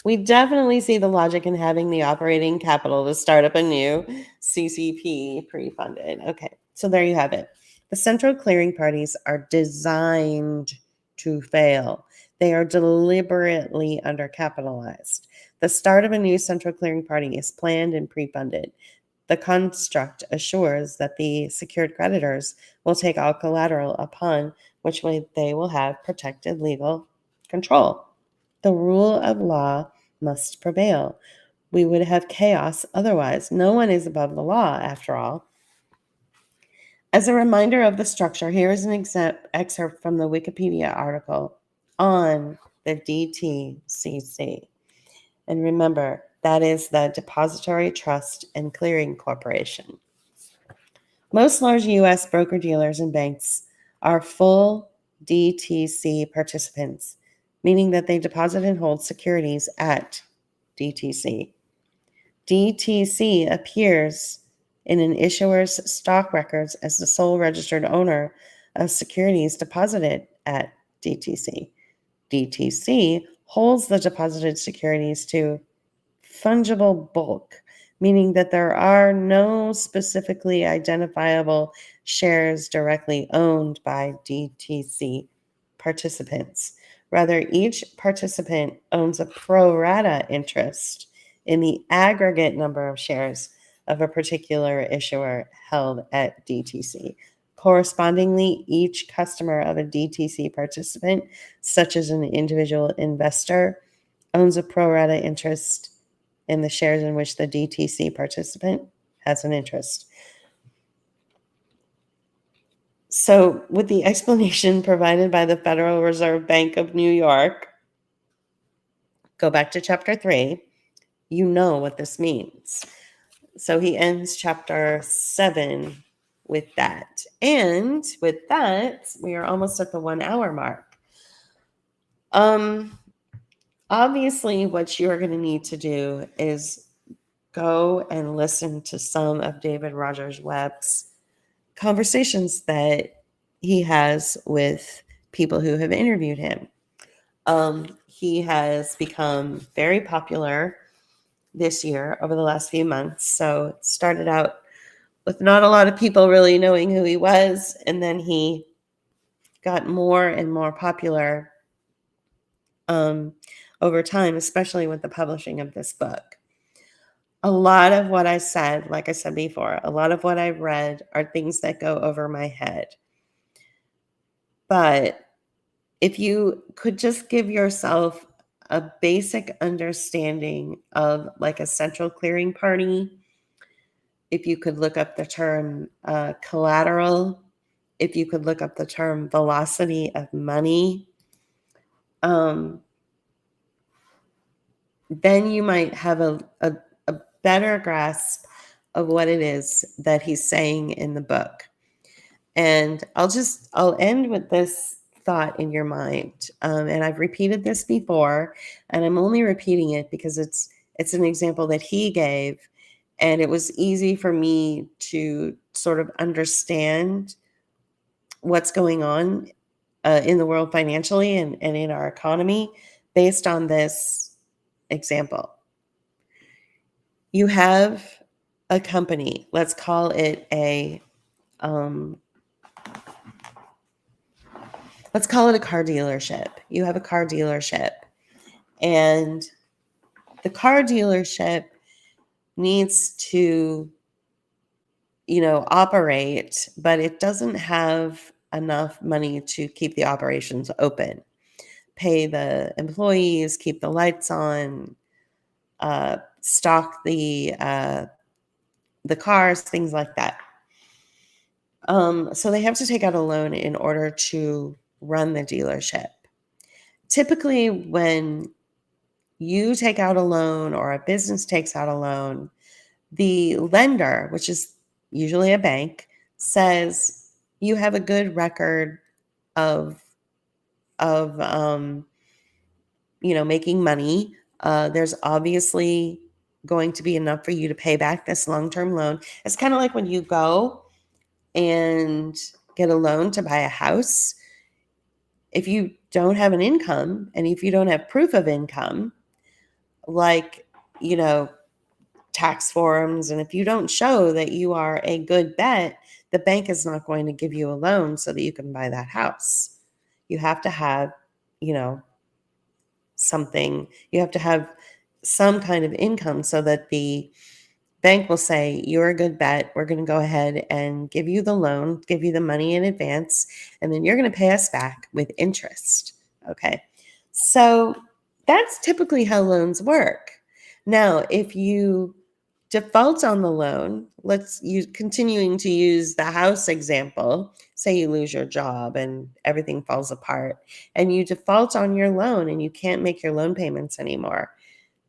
we definitely see the logic in having the operating capital to start up a new CCP pre-funded. Okay, so there you have it. The central clearing parties are designed to fail. They are deliberately undercapitalized. The start of a new central clearing party is planned and pre-funded. The construct assures that the secured creditors will take all collateral upon which they will have protected legal control. The rule of law must prevail. We would have chaos otherwise. No one is above the law, after all. As a reminder of the structure, here is an excerpt from the Wikipedia article on the DTCC. And remember, that is the Depository Trust and Clearing Corporation. Most large U.S. broker-dealers and banks are full DTC participants, meaning that they deposit and hold securities at DTC. DTC appears in an issuer's stock records as the sole registered owner of securities deposited at DTC. DTC holds the deposited securities to fungible bulk, meaning that there are no specifically identifiable shares directly owned by DTC participants. Rather, each participant owns a pro rata interest in the aggregate number of shares of a particular issuer held at DTC. Correspondingly, each customer of a DTC participant, such as an individual investor, owns a pro rata interest in the shares in which the DTC participant has an interest. So, with the explanation provided by the Federal Reserve Bank of New York, go back to chapter 3, you know what this means. So he ends chapter 7 with that. And with that, we are almost at the 1 hour mark. Obviously, what you're going to need to do is go and listen to some of David Rogers Webb's conversations that he has with people who have interviewed him. He has become very popular this year over the last few months. So it started out with not a lot of people really knowing who he was, and then he got more and more popular over time, especially with the publishing of this book. A lot of what I said, like I said before, a lot of what I've read are things that go over my head. But if you could just give yourself a basic understanding of like a central clearing party, if you could look up the term collateral, if you could look up the term velocity of money, then you might have a better grasp of what it is that he's saying in the book. And I'll end with this thought in your mind. And I've repeated this before, and I'm only repeating it because it's an example that he gave. And it was easy for me to sort of understand what's going on in the world financially and in our economy based on this example. You have a company, let's call it a let's call it a car dealership. You have a car dealership, and the car dealership needs to, operate, but it doesn't have enough money to keep the operations open, pay the employees, keep the lights on, stock the cars, things like that. So they have to take out a loan in order to run the dealership. Typically, when you take out a loan or a business takes out a loan, the lender, which is usually a bank, says you have a good record of of making money. There's obviously going to be enough for you to pay back this long-term loan. It's kind of like when you go and get a loan to buy a house. If you don't have an income and if you don't have proof of income, like, tax forms, and if you don't show that you are a good bet, the bank is not going to give you a loan so that you can buy that house. You have to have, you know, something, you have to have some kind of income so that the bank will say, you're a good bet. We're going to go ahead and give you the loan, give you the money in advance, and then you're going to pay us back with interest. Okay. So that's typically how loans work. Now, if you default on the loan, let's use continuing to use the house example, say you lose your job and everything falls apart, and you default on your loan and you can't make your loan payments anymore,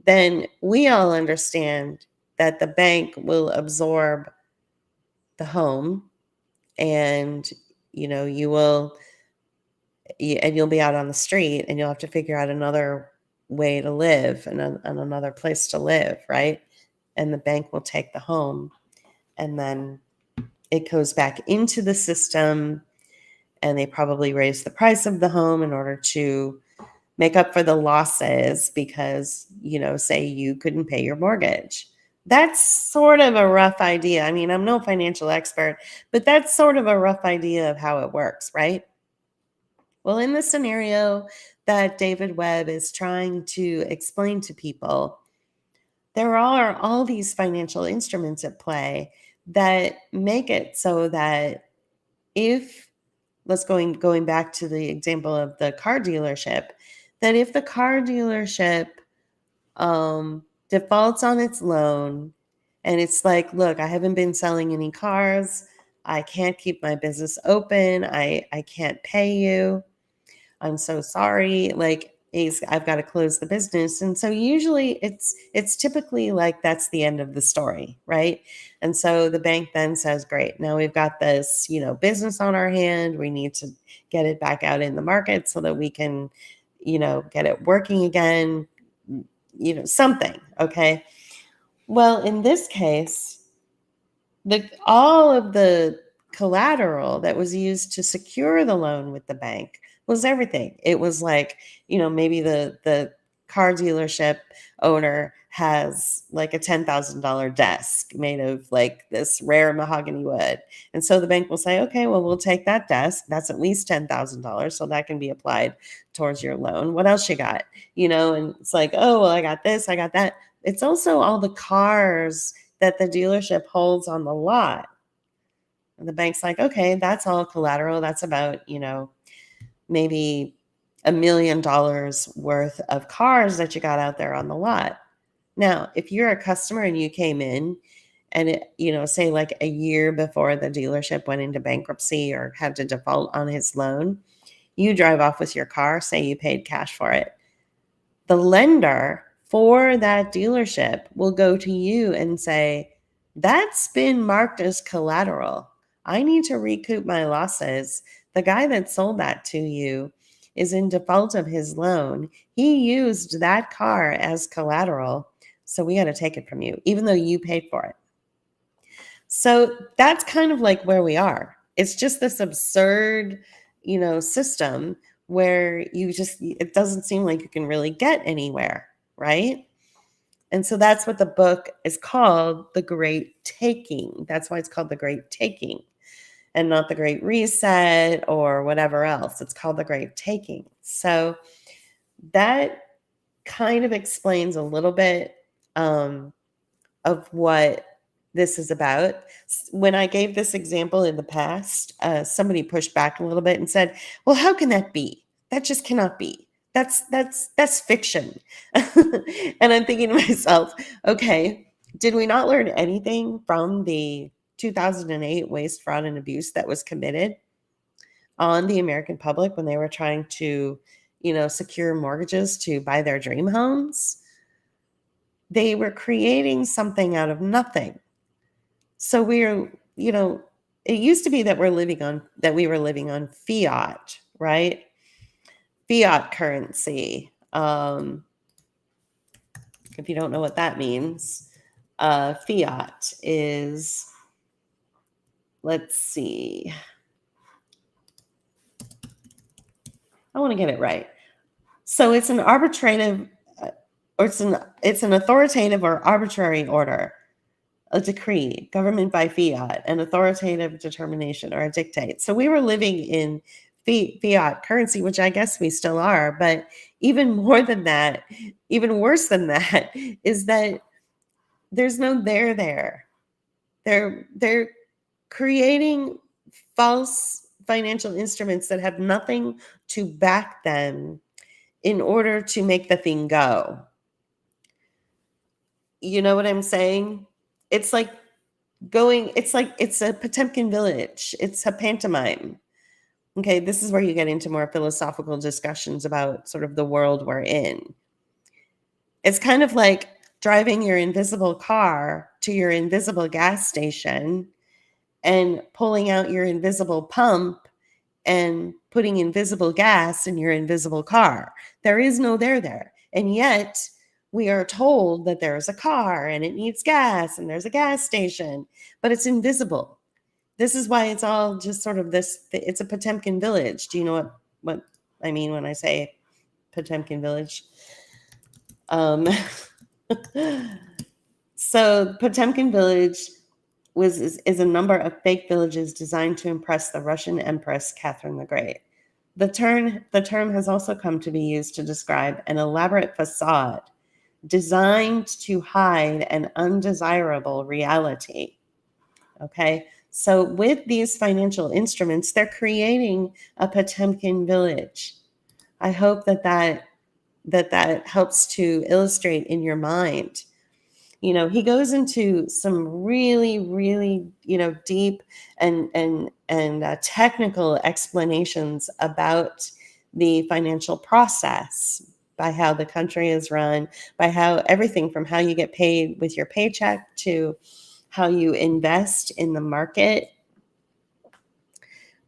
then we all understand that the bank will absorb the home, and you'll be out on the street and you'll have to figure out another way to live and another place to live, right? And the bank will take the home, and then it goes back into the system, and they probably raise the price of the home in order to make up for the losses because, say you couldn't pay your mortgage. That's sort of a rough idea. I mean, I'm no financial expert, but that's sort of a rough idea of how it works, right? Well, in the scenario that David Webb is trying to explain to people, there are all these financial instruments at play that make it so that if, let's going back to the example of the car dealership, that if the car dealership defaults on its loan and it's like, look, I haven't been selling any cars, I can't keep my business open, I can't pay you, I'm so sorry, like, I've got to close the business. And so usually it's typically like that's the end of the story, right? And so the bank then says, great, now we've got this, business on our hand. We need to get it back out in the market so that we can, get it working again, something. Okay. Well, in this case, all of the collateral that was used to secure the loan with the bank was everything. It was like, maybe the car dealership owner has like a $10,000 desk made of like this rare mahogany wood. And so the bank will say, okay, well, we'll take that desk. That's at least $10,000. So that can be applied towards your loan. What else you got? And it's like, oh, well, I got this, I got that. It's also all the cars that the dealership holds on the lot. And the bank's like, okay, that's all collateral. That's about, maybe $1 million worth of cars that you got out there on the lot. Now, if you're a customer and you came in and say like a year before the dealership went into bankruptcy or had to default on his loan, you drive off with your car, say you paid cash for it. The lender for that dealership will go to you and say, that's been marked as collateral. I need to recoup my losses. The guy that sold that to you is in default of his loan. He used that car as collateral, so we got to take it from you, even though you paid for it. So that's kind of like where we are. It's just this absurd, system where it doesn't seem like you can really get anywhere, right? And so that's what the book is called, The Great Taking. That's why it's called The Great Taking. and not the Great Reset or whatever else. It's called the Great Taking. So that kind of explains a little bit of what this is about. When I gave this example in the past, somebody pushed back a little bit and said, "Well, how can that be? That just cannot be. That's fiction." And I'm thinking to myself, okay, did we not learn anything from the 2008 waste, fraud, and abuse that was committed on the American public when they were trying to, secure mortgages to buy their dream homes? They were creating something out of nothing. So it used to be that we were living on fiat, right? Fiat currency. If you don't know what that means, fiat is, let's see. I want to get it right. So it's an arbitrative, or it's an authoritative or arbitrary order, a decree, government by fiat, an authoritative determination or a dictate. So we were living in fiat currency, which I guess we still are, but even more than that, even worse than that, is that there's no there. They're creating false financial instruments that have nothing to back them in order to make the thing go. You know what I'm saying? It's like it's a Potemkin village. It's a pantomime. Okay, this is where you get into more philosophical discussions about sort of the world we're in. It's kind of like driving your invisible car to your invisible gas station and pulling out your invisible pump and putting invisible gas in your invisible car. There is no there. And yet we are told that there's a car and it needs gas and there's a gas station, but it's invisible. This is why it's all just sort of this, it's a Potemkin village. Do you know what I mean when I say Potemkin village? So Potemkin village is a number of fake villages designed to impress the Russian Empress Catherine the Great. The term has also come to be used to describe an elaborate facade designed to hide an undesirable reality. Okay, so with these financial instruments, they're creating a Potemkin village. I hope that helps to illustrate in your mind. He goes into some really, really, deep and technical explanations about the financial process, by how the country is run, by how everything from how you get paid with your paycheck to how you invest in the market.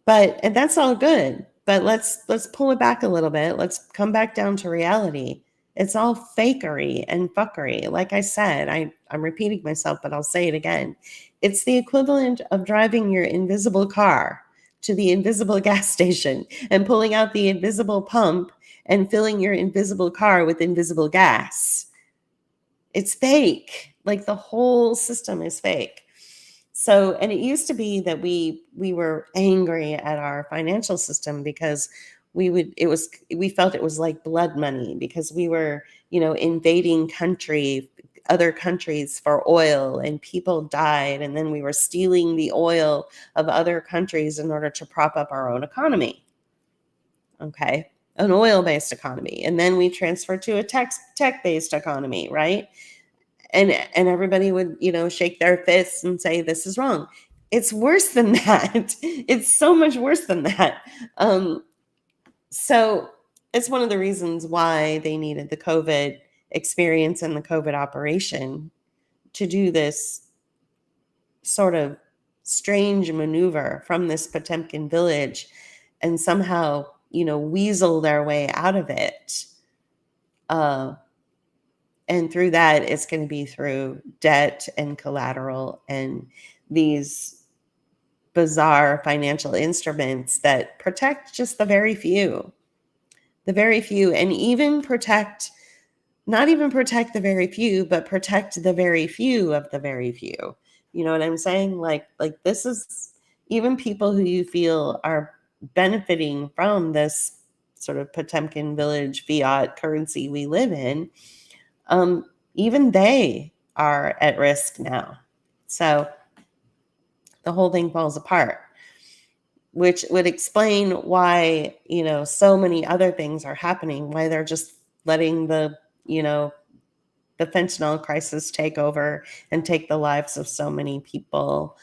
And that's all good. But let's pull it back a little bit. Let's come back down to reality. It's all fakery and fuckery. Like I said, I'm repeating myself, but I'll say it again. It's the equivalent of driving your invisible car to the invisible gas station and pulling out the invisible pump and filling your invisible car with invisible gas. It's fake. Like the whole system is fake. So, and it used to be that we were angry at our financial system because we felt it was like blood money, because we were, invading other countries for oil, and people died, and then we were stealing the oil of other countries in order to prop up our own economy. Okay, an oil-based economy, and then we transferred to a tech-based economy, right? And everybody would, shake their fists and say, this is wrong. It's worse than that. It's so much worse than that. So it's one of the reasons why they needed the COVID experience and the COVID operation to do this sort of strange maneuver from this Potemkin village and somehow, weasel their way out of it. And through that, it's going to be through debt and collateral and these bizarre financial instruments that protect just the very few, and even not even protect the very few, but protect the very few of the very few. You know what I'm saying? Like this is, even people who you feel are benefiting from this sort of Potemkin village fiat currency we live in, even they are at risk now. So the whole thing falls apart, which would explain why, so many other things are happening, why they're just letting the fentanyl crisis take over and take the lives of so many people.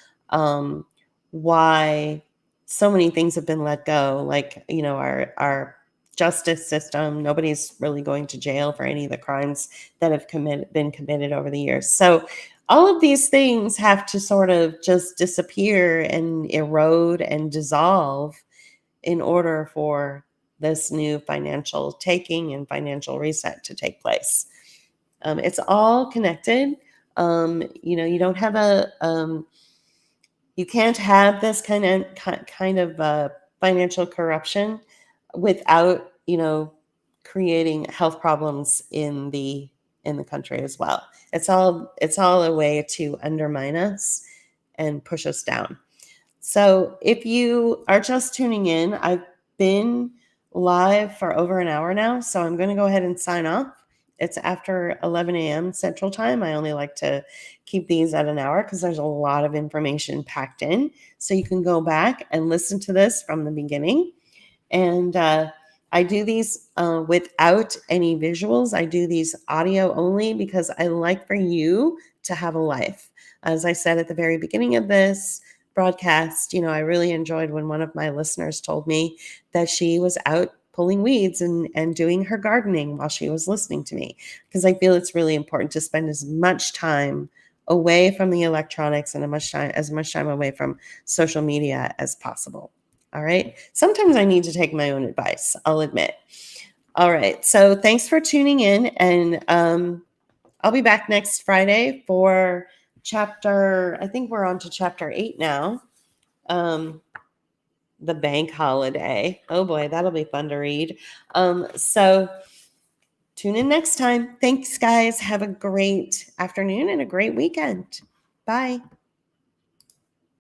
Why so many things have been let go, like, our justice system. Nobody's really going to jail for any of the crimes that have been committed over the years. So all of these things have to sort of just disappear and erode and dissolve in order for this new financial taking and financial reset to take place. It's all connected. You don't have you can't have this kind of financial corruption without, creating health problems in the country as well. It's all a way to undermine us and push us down. So if you are just tuning in, I've been live for over an hour now, so I'm going to go ahead and sign off. It's after 11 a.m. Central Time. I only like to keep these at an hour because there's a lot of information packed in. So you can go back and listen to this from the beginning. And I do these without any visuals. I do these audio only because I like for you to have a life. As I said at the very beginning of this broadcast, I really enjoyed when one of my listeners told me that she was out pulling weeds and doing her gardening while she was listening to me, because I feel it's really important to spend as much time away from the electronics and as much time away from social media as possible. All right. Sometimes I need to take my own advice, I'll admit. All right. So thanks for tuning in. And I'll be back next Friday for I think we're on to chapter 8 now. The bank holiday. Oh boy, that'll be fun to read. So tune in next time. Thanks, guys. Have a great afternoon and a great weekend. Bye.